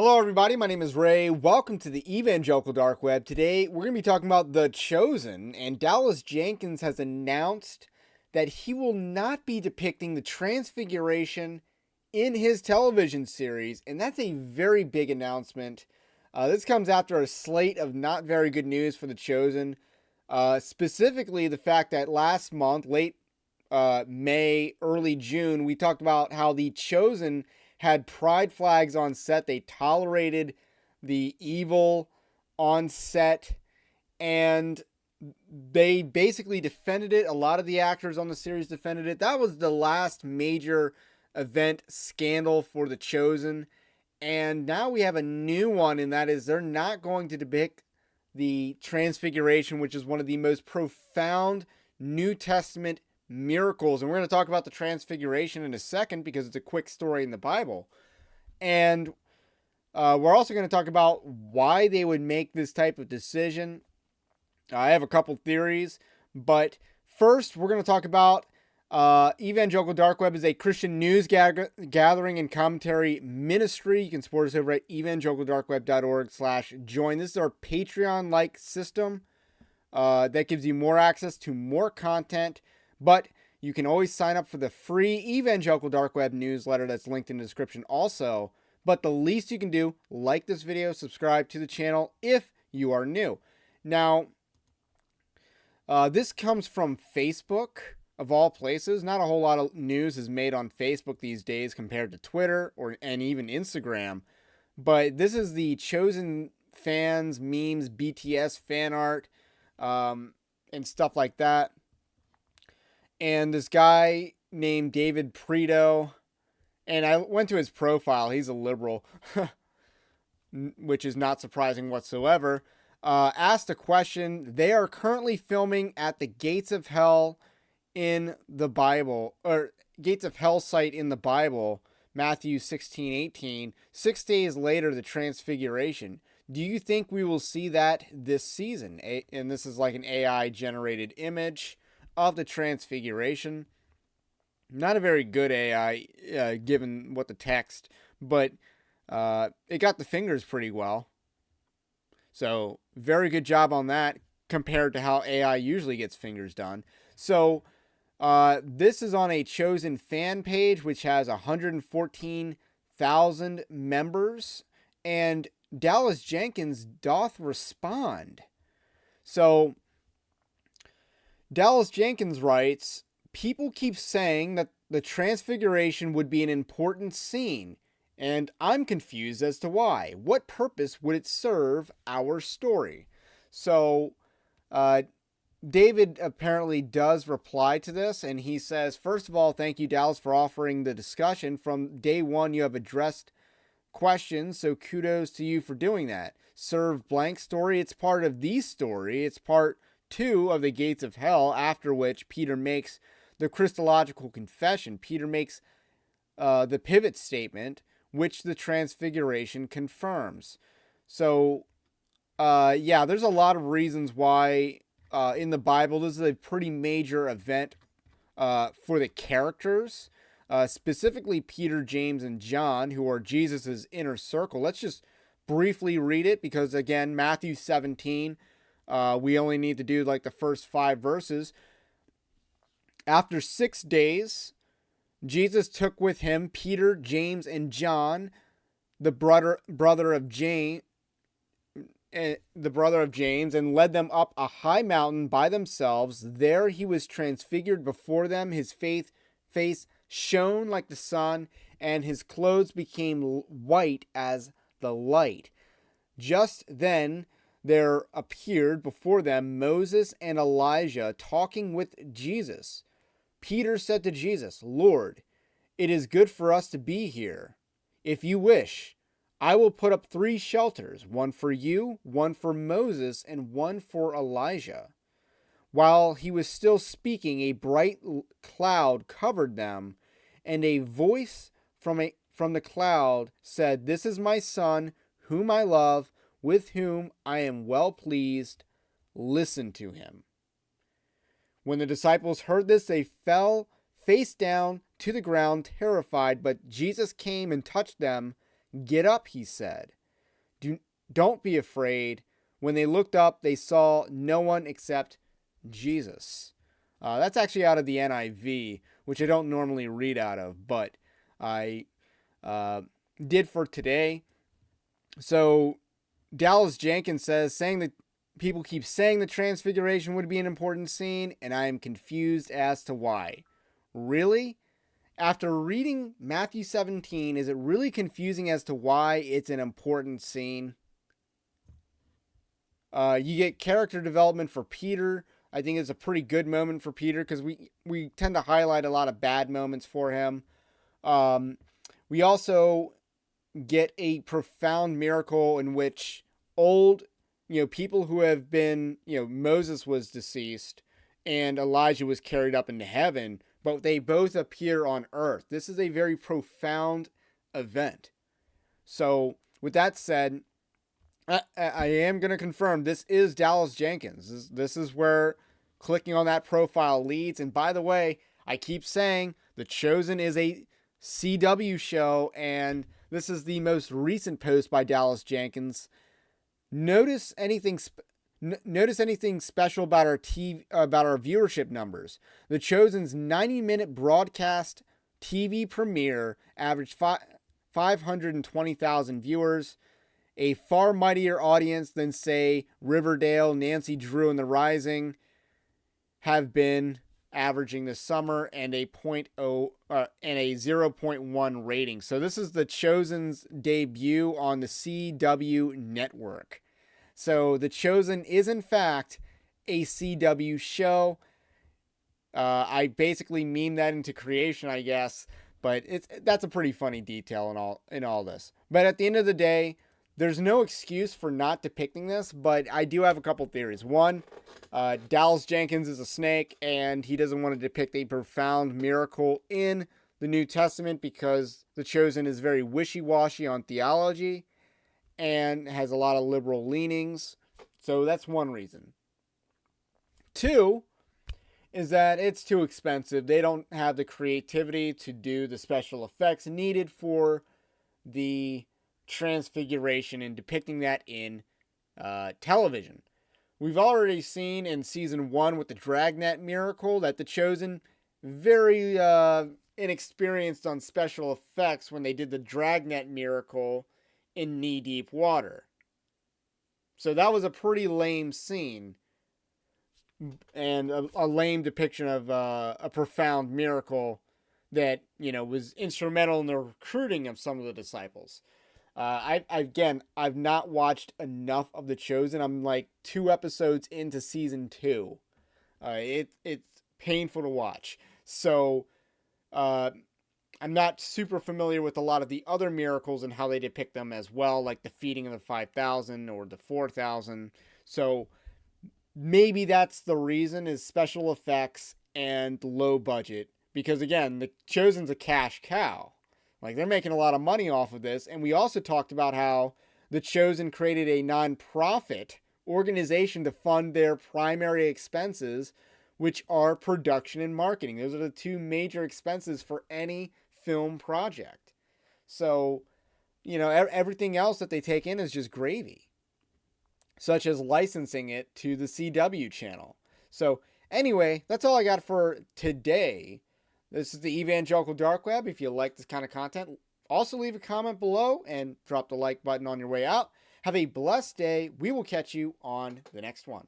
Hello, everybody. My name is Ray. Welcome to the Evangelical Dark Web. Today, we're going to be talking about The Chosen, and Dallas Jenkins has announced that he will not be depicting the Transfiguration in his television series, and that's a very big announcement. This comes after a slate of not very good news for The Chosen, specifically the fact that last month, late May, early June, we talked about how The Chosen had pride flags on set. They tolerated the evil on set, and they basically defended it. A lot of the actors on the series defended it. That was the last major event scandal for The Chosen. And now we have a new one, and that is they're not going to depict the Transfiguration, which is one of the most profound New Testament miracles. And we're going to talk about the Transfiguration in a second because it's a quick story in the Bible. And we're also going to talk about why they would make this type of decision. I have a couple theories, but first we're going to talk about Evangelical Dark Web is a Christian news gathering and commentary ministry. You can support us over at evangelicaldarkweb.org/join. This is our Patreon-like system that gives you more access to more content, but you can always sign up for the free Evangelical Dark Web newsletter that's linked in the description also. But the least you can do, like this video, subscribe to the channel if you are new. Now, this comes from Facebook, of all places. Not a whole lot of news is made on Facebook these days compared to Twitter and even Instagram. But this is the Chosen fans, memes, BTS fan art, and stuff like that. And this guy named David Preto, and I went to his profile. He's a liberal, which is not surprising whatsoever. Asked a question. They are currently filming at the Gates of Hell in the Bible, or Gates of Hell site in the Bible, Matthew 16:18. 6 days later, the Transfiguration. Do you think we will see that this season? And this is like an AI generated image of the Transfiguration. Not a very good AI, given what the text, but it got the fingers pretty well. So very good job on that compared to how AI usually gets fingers done. So this is on a Chosen fan page, which has 114,000 members, and Dallas Jenkins doth respond. So Dallas Jenkins writes, people keep saying that the Transfiguration would be an important scene, and I'm confused as to why. What purpose would it serve our story? So, David apparently does reply to this, and he says, first of all, thank you, Dallas, for offering the discussion. From day one, you have addressed questions, so kudos to you for doing that. Serve blank story. It's part of the story. It's part 2 of the Gates of Hell, after which Peter makes the Christological confession. Peter makes the pivot statement, which the Transfiguration confirms. So, yeah, there's a lot of reasons why in the Bible this is a pretty major event for the characters, specifically Peter, James, and John, who are Jesus's inner circle. Let's just briefly read it because, again, Matthew 17, we only need to do like the first 5 verses. After 6 days, Jesus took with him Peter, James, and John, the brother of James, and led them up a high mountain by themselves. There he was transfigured before them. His face shone like the sun, and his clothes became white as the light. Just then there appeared before them Moses and Elijah talking with Jesus. Peter said to Jesus, Lord, it is good for us to be here. If you wish, I will put up 3 shelters, one for you, one for Moses, and one for Elijah. While he was still speaking, a bright cloud covered them, and a voice from the cloud said, This is my son, whom I love, with whom I am well pleased. Listen to him. When the disciples heard this, they fell face down to the ground, terrified, but Jesus came and touched them. "Get up," he said. Don't be afraid. When they looked up, they saw no one except Jesus. That's actually out of the NIV, which I don't normally read out of, but I did for today. So Dallas Jenkins says, saying that people keep saying the Transfiguration would be an important scene, and I am confused as to why. Really? After reading Matthew 17, is it really confusing as to why it's an important scene? You get character development for Peter. I think it's a pretty good moment for Peter because we tend to highlight a lot of bad moments for him. We also get a profound miracle in which old, people who have been, Moses was deceased and Elijah was carried up into heaven, but they both appear on earth. This is a very profound event. So, with that said, I am going to confirm this is Dallas Jenkins. This is where clicking on that profile leads. And by the way, I keep saying The Chosen is a CW show, and this is the most recent post by Dallas Jenkins. Notice anything special about our viewership numbers? The Chosen's 90-minute broadcast TV premiere averaged 520,000 viewers, a far mightier audience than, say, Riverdale, Nancy Drew, and The Rising have been averaging this summer, and a 0.1 rating. So this is The Chosen's debut on the CW network. So The Chosen is in fact a CW show. I basically meme that into creation, I guess, but that's a pretty funny detail in all this. But at the end of the day, there's no excuse for not depicting this, but I do have a couple theories. One, Dallas Jenkins is a snake, and he doesn't want to depict a profound miracle in the New Testament because The Chosen is very wishy-washy on theology and has a lot of liberal leanings. So that's one reason. Two is that it's too expensive. They don't have the creativity to do the special effects needed for the Transfiguration and depicting that in television. We've already seen in season 1 with the dragnet miracle that The Chosen very inexperienced on special effects when they did the dragnet miracle in knee-deep water. So that was a pretty lame scene and a lame depiction of a profound miracle that, was instrumental in the recruiting of some of the disciples. I've not watched enough of The Chosen. I'm like 2 episodes into season 2. It's painful to watch. So, I'm not super familiar with a lot of the other miracles and how they depict them as well, like the feeding of the 5,000 or the 4,000. So maybe that's the reason, is special effects and low budget. Because again, The Chosen's a cash cow. Like, they're making a lot of money off of this. And we also talked about how The Chosen created a non-profit organization to fund their primary expenses, which are production and marketing. Those are the 2 major expenses for any film project. So, everything else that they take in is just gravy, such as licensing it to the CW channel. So, anyway, that's all I got for today. This is the Evangelical Dark Web. If you like this kind of content, also leave a comment below and drop the like button on your way out. Have a blessed day. We will catch you on the next one.